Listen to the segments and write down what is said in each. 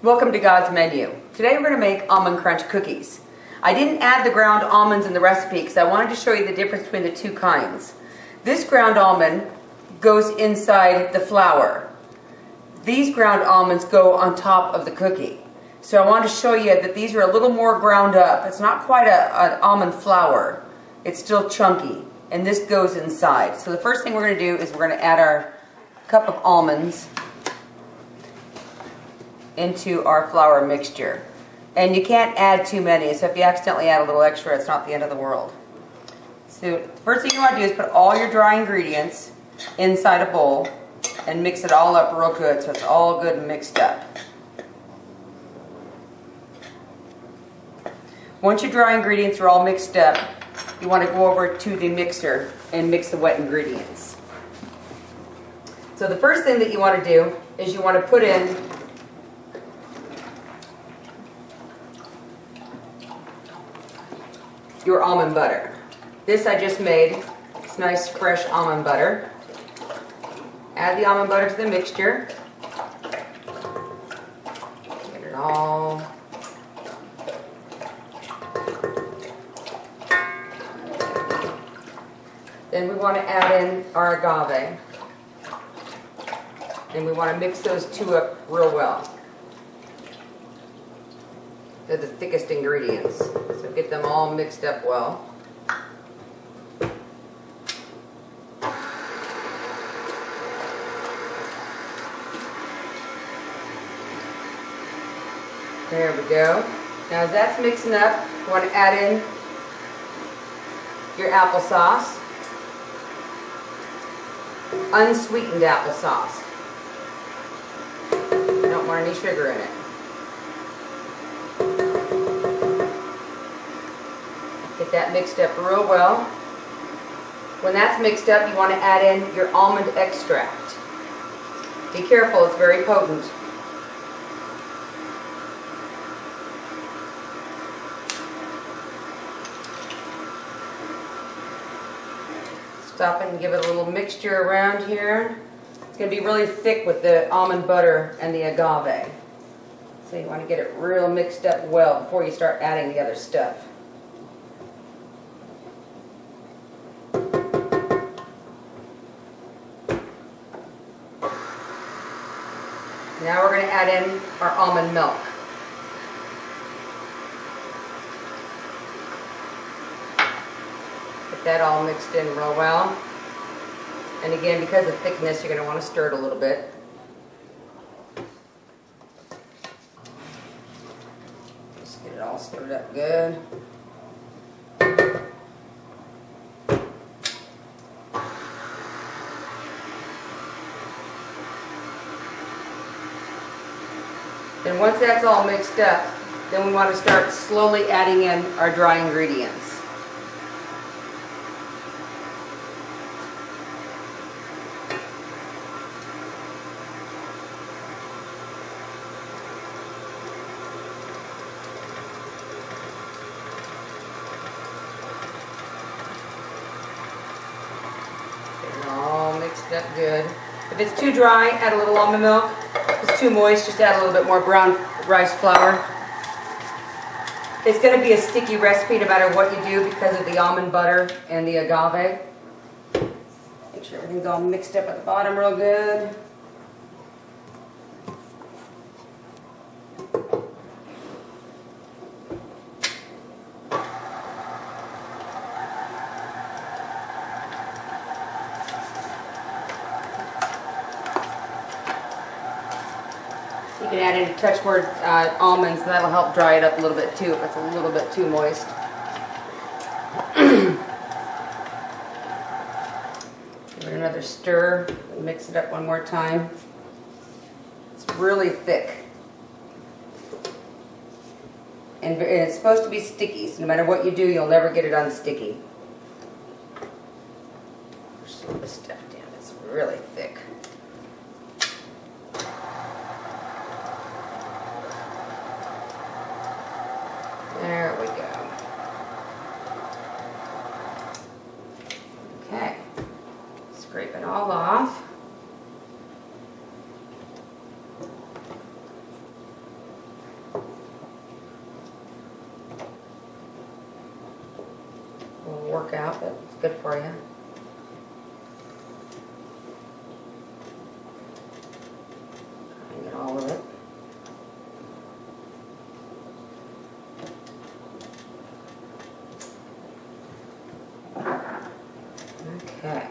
Welcome to God's Menu. Today we're going to make almond crunch cookies. I didn't add the ground almonds in the recipe because I wanted to show you the difference between the two kinds. This ground almond goes inside the flour. These ground almonds go on top of the cookie. So I want to show you that these are a little more ground up. It's not quite an almond flour. It's still chunky. And this goes inside. So the first thing we're going to do is we're going to add our cup of almonds into our flour mixture. And you can't add too many, so if you accidentally add a little extra, it's not the end of the world. So the first thing you want to do is put all your dry ingredients inside a bowl and mix it all up real good so it's all good and mixed up. Once your dry ingredients are all mixed up, you want to go over to the mixer and mix the wet ingredients. So the first thing that you want to do is you want to put in your almond butter. This I just made. It's nice fresh almond butter. Add the almond butter to the mixture. Get it all. Then we want to add in our agave. And we want to mix those two up real well. They're the thickest ingredients, so get them all mixed up well. There we go. Now as that's mixing up, you want to add in your applesauce, unsweetened applesauce. You don't want any sugar in it. Get that mixed up real well. When that's mixed up, you want to add in your almond extract. Be careful, it's very potent. Stop it and give it a little mixture around here. It's going to be really thick with the almond butter and the agave. So you want to get it real mixed up well before you start adding the other stuff. Now we're going to add in our almond milk. Get that all mixed in real well. And again, because of thickness, you're going to want to stir it a little bit. Just get it all stirred up good. Then once that's all mixed up, then we want to start slowly adding in our dry ingredients. Get it all mixed up good. If it's too dry, add a little almond milk. If it's too moist, just add a little bit more brown rice flour. It's going to be a sticky recipe no matter what you do because of the almond butter and the agave. Make sure everything's all mixed up at the bottom real good. You can add in a touch more almonds, and that'll help dry it up a little bit too if it's a little bit too moist. Give it another stir and mix it up one more time. It's really thick. And it's supposed to be sticky, so no matter what you do, you'll never get it unsticky. Push some of the stuff down, it's really thick. There we go. Okay, scrape it all off. work out, but it's good for you. Get all of it. Okay.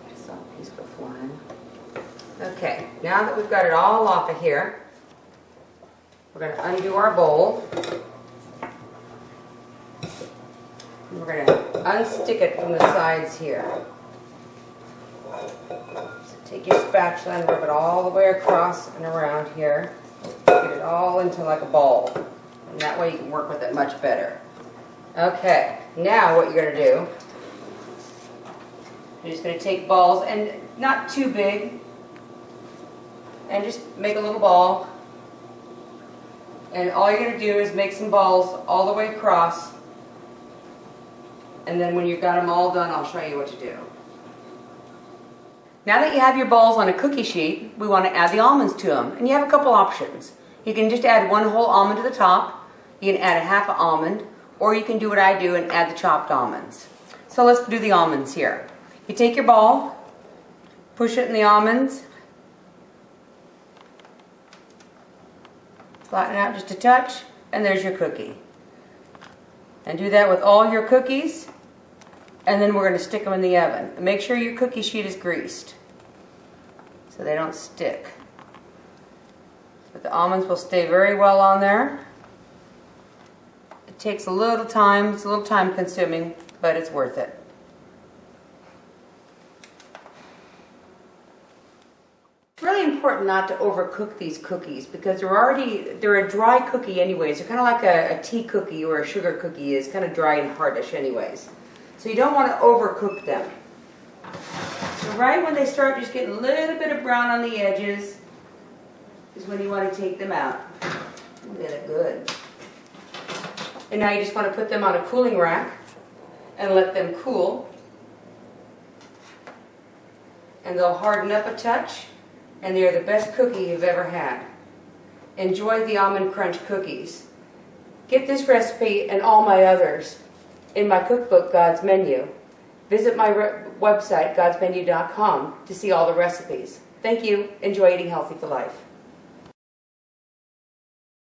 I saw a piece go flying. Okay, now that we've got it all off of here, we're going to undo our bowl. And we're going to unstick it from the sides here. So take your spatula and rub it all the way across and around here. Get it all into like a ball. And that way you can work with it much better. Okay, now what you're going to do, you're just going to take balls, and not too big, and just make a little ball. And all you're going to do is make some balls all the way across. And then when you've got them all done, I'll show you what to do. Now that you have your balls on a cookie sheet, we want to add the almonds to them. And you have a couple options. You can just add one whole almond to the top. You can add a half an almond. Or you can do what I do and add the chopped almonds. So let's do the almonds here. You take your ball, push it in the almonds, flatten it out just a touch, and there's your cookie. And do that with all your cookies, and then we're going to stick them in the oven. And make sure your cookie sheet is greased so they don't stick. But the almonds will stay very well on there. It takes a little time, it's a little time consuming, but it's worth it. It's really important not to overcook these cookies because they're a dry cookie anyways. They're kind of like a tea cookie or a sugar cookie is kind of dry and hardish anyways. So you don't want to overcook them. So right when they start just getting a little bit of brown on the edges is when you want to take them out. Look at it, good. And now you just want to put them on a cooling rack and let them cool. And they'll harden up a touch, and they're the best cookie you've ever had. Enjoy the Almond Crunch cookies. Get this recipe and all my others in my cookbook, God's Menu. Visit my website, godsmenu.com, to see all the recipes. Thank you. Enjoy eating healthy for life.